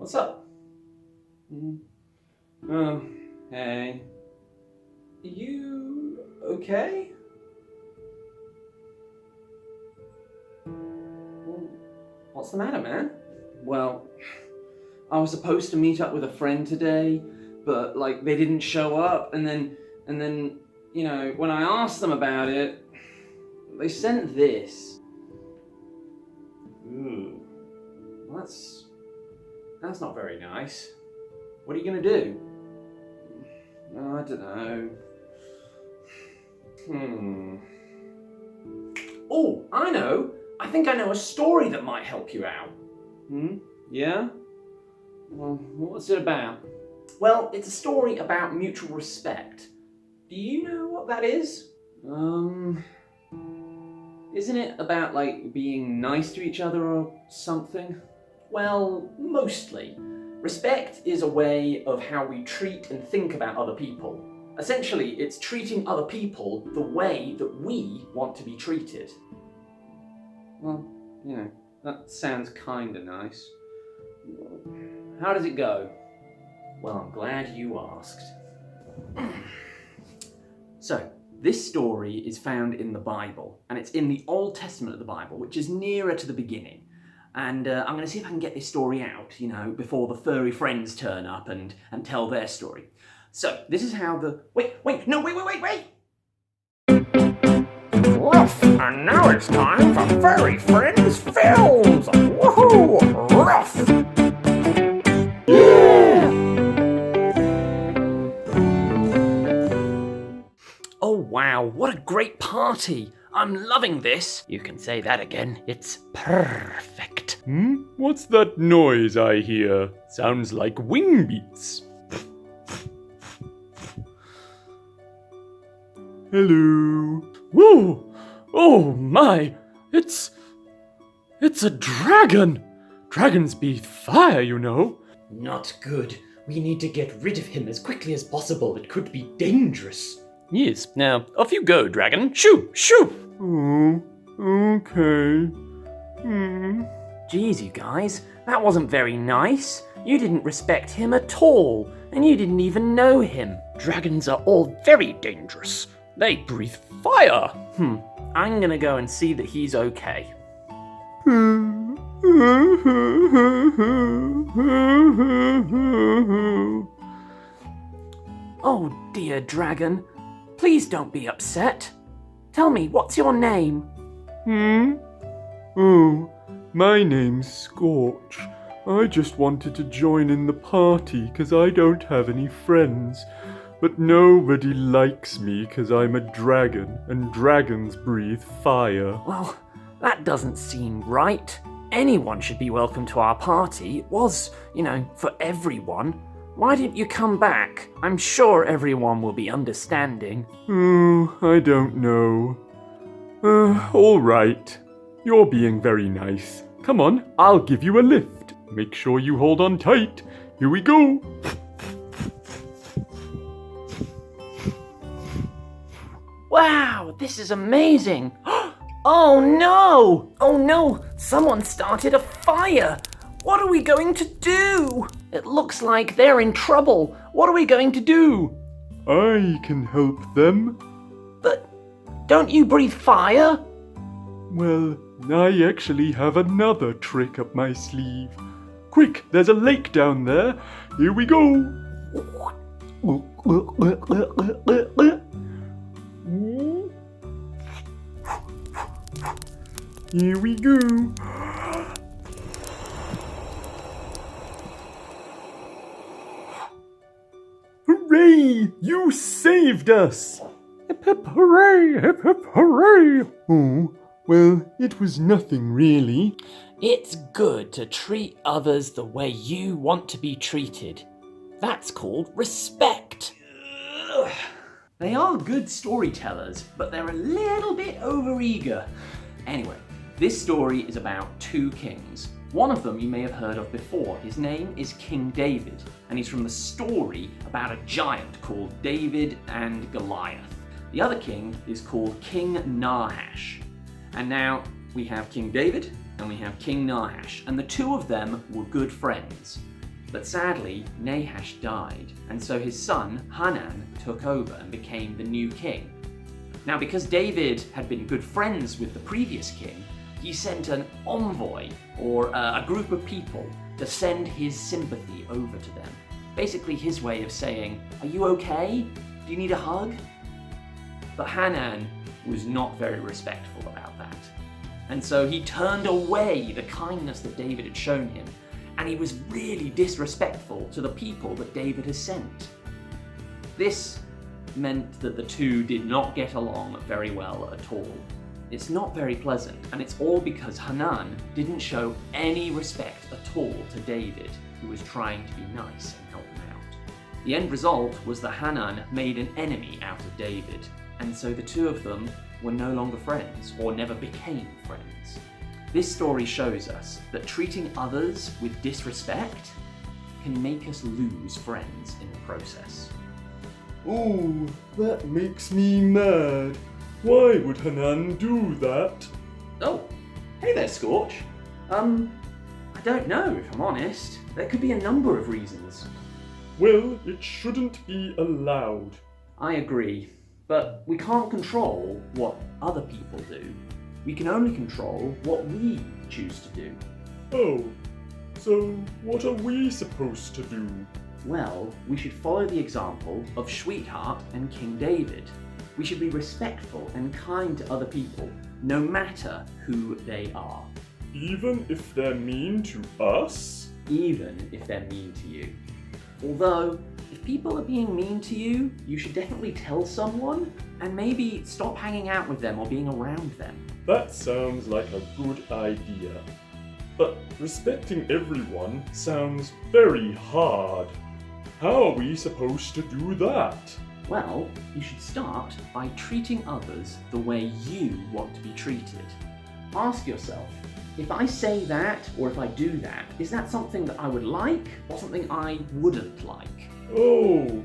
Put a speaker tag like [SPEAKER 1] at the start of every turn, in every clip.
[SPEAKER 1] What's up? Hey. You okay? Well, what's the matter, man? Well, I was supposed to meet up with a friend today, but they didn't show up, and then, when I asked them about it, they sent this. Ooh. Well, that's not very nice. What are you gonna do? I don't know. Oh, I know! I think I know a story that might help you out. Yeah? Well, what's it about? Well, it's a story about mutual respect. Do you know what that is? Isn't it about, being nice to each other or something? Well, mostly. Respect is a way of how we treat and think about other people. Essentially, it's treating other people the way that we want to be treated. Well, that sounds kinda nice. How does it go? Well, I'm glad you asked. So, this story is found in the Bible, and it's in the Old Testament of the Bible, which is nearer to the beginning. And I'm going to see if I can get this story out, before the furry friends turn up and tell their story. So, this is how the... Wait! Woof! And now it's time for Furry Friends Films! Woohoo! Ruff! Yeah! Oh wow, what a great party! I'm loving this! You can say that again, it's perfect.
[SPEAKER 2] What's that noise I hear? Sounds like wing beats. Hello. Whoa! Oh my! It's a dragon! Dragons breathe fire, you know.
[SPEAKER 1] Not good. We need to get rid of him as quickly as possible. It could be dangerous.
[SPEAKER 2] Yes, now off you go, dragon. Shoo! Shoo! Oh, okay.
[SPEAKER 1] Geez, you guys, that wasn't very nice. You didn't respect him at all, and you didn't even know him.
[SPEAKER 2] Dragons are all very dangerous. They breathe fire.
[SPEAKER 1] I'm gonna go and see that he's okay. Oh dear, dragon. Please don't be upset. Tell me, what's your name?
[SPEAKER 2] Oh, my name's Scorch. I just wanted to join in the party 'cause I don't have any friends. But nobody likes me 'cause I'm a dragon, and dragons breathe fire.
[SPEAKER 1] Well, that doesn't seem right. Anyone should be welcome to our party. It was, for everyone. Why didn't you come back? I'm sure everyone will be understanding.
[SPEAKER 2] Oh, I don't know. All right. You're being very nice. Come on, I'll give you a lift. Make sure you hold on tight. Here we go.
[SPEAKER 1] Wow, this is amazing. Oh no! Oh no! Someone started a fire! What are we going to do? It looks like they're in trouble. What are we going to do?
[SPEAKER 2] I can help them.
[SPEAKER 1] But don't you breathe fire?
[SPEAKER 2] Well, I actually have another trick up my sleeve. Quick, there's a lake down there. Here we go. Here we go. Hooray! You saved us! Hip hip hooray! Hip hip hooray! Oh, well, it was nothing really.
[SPEAKER 1] It's good to treat others the way you want to be treated. That's called respect. They are good storytellers, but they're a little bit overeager. Anyway, this story is about two kings. One of them you may have heard of before. His name is King David, and he's from the story about a giant called David and Goliath. The other king is called King Nahash. And now we have King David and we have King Nahash, and the two of them were good friends. But sadly, Nahash died, and so his son, Hanan, took over and became the new king. Now, because David had been good friends with the previous king, he sent an envoy, or a group of people, to send his sympathy over to them. Basically his way of saying, "Are you okay? Do you need a hug?" But Hanan was not very respectful about that. And so he turned away the kindness that David had shown him, and he was really disrespectful to the people that David has sent. This meant that the two did not get along very well at all. It's not very pleasant, and it's all because Hanan didn't show any respect at all to David, who was trying to be nice and help him out. The end result was that Hanan made an enemy out of David, and so the two of them were no longer friends, or never became friends. This story shows us that treating others with disrespect can make us lose friends in the process.
[SPEAKER 2] Oh, that makes me mad. Why would Hanan do that?
[SPEAKER 1] Oh, hey there, Scorch. I don't know, if I'm honest. There could be a number of reasons.
[SPEAKER 2] Well, it shouldn't be allowed.
[SPEAKER 1] I agree, but we can't control what other people do. We can only control what we choose to do.
[SPEAKER 2] Oh, so what are we supposed to do?
[SPEAKER 1] Well, we should follow the example of Sweetheart and King David. We should be respectful and kind to other people, no matter who they are.
[SPEAKER 2] Even if they're mean to us?
[SPEAKER 1] Even if they're mean to you. Although, if people are being mean to you, you should definitely tell someone, and maybe stop hanging out with them or being around them.
[SPEAKER 2] That sounds like a good idea. But respecting everyone sounds very hard. How are we supposed to do that?
[SPEAKER 1] Well, you should start by treating others the way you want to be treated. Ask yourself, if I say that or if I do that, is that something that I would like or something I wouldn't like?
[SPEAKER 2] Oh,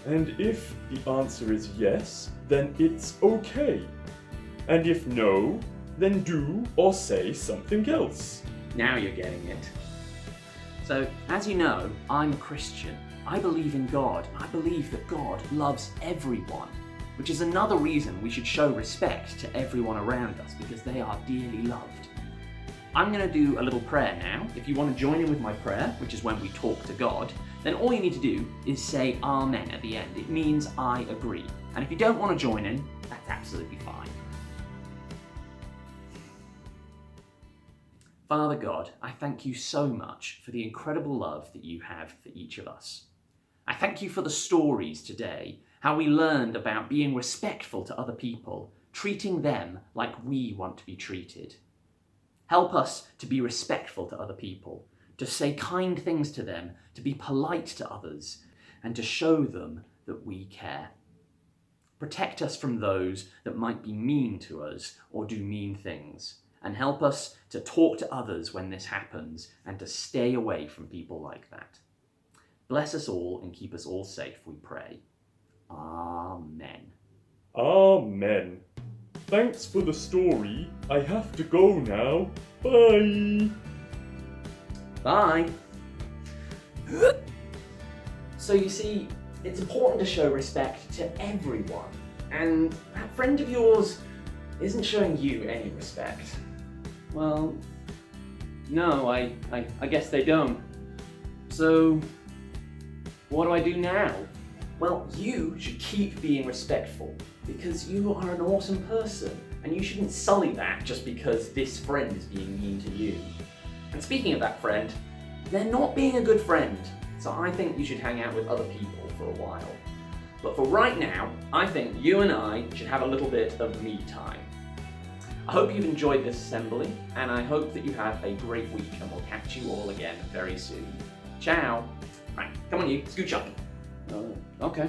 [SPEAKER 2] and if the answer is yes, then it's okay. And if no, then do or say something else.
[SPEAKER 1] Now you're getting it. So, as you know, I'm a Christian. I believe in God. I believe that God loves everyone, which is another reason we should show respect to everyone around us, because they are dearly loved. I'm going to do a little prayer now. If you want to join in with my prayer, which is when we talk to God, then all you need to do is say Amen at the end. It means I agree. And if you don't want to join in, that's absolutely fine. Father God, I thank you so much for the incredible love that you have for each of us. I thank you for the stories today, how we learned about being respectful to other people, treating them like we want to be treated. Help us to be respectful to other people, to say kind things to them, to be polite to others, and to show them that we care. Protect us from those that might be mean to us or do mean things, and help us to talk to others when this happens and to stay away from people like that. Bless us all and keep us all safe, we pray. Amen.
[SPEAKER 2] Amen. Thanks for the story. I have to go now. Bye.
[SPEAKER 1] Bye. So you see, it's important to show respect to everyone. And that friend of yours isn't showing you any respect. Well, no, I guess they don't. So, what do I do now? Well, you should keep being respectful, because you are an awesome person, and you shouldn't sully that just because this friend is being mean to you. And speaking of that friend, they're not being a good friend, so I think you should hang out with other people for a while. But for right now, I think you and I should have a little bit of me time. I hope you've enjoyed this assembly, and I hope that you have a great week, and we'll catch you all again very soon. Ciao! Right, come on you, scooch up. Oh, okay.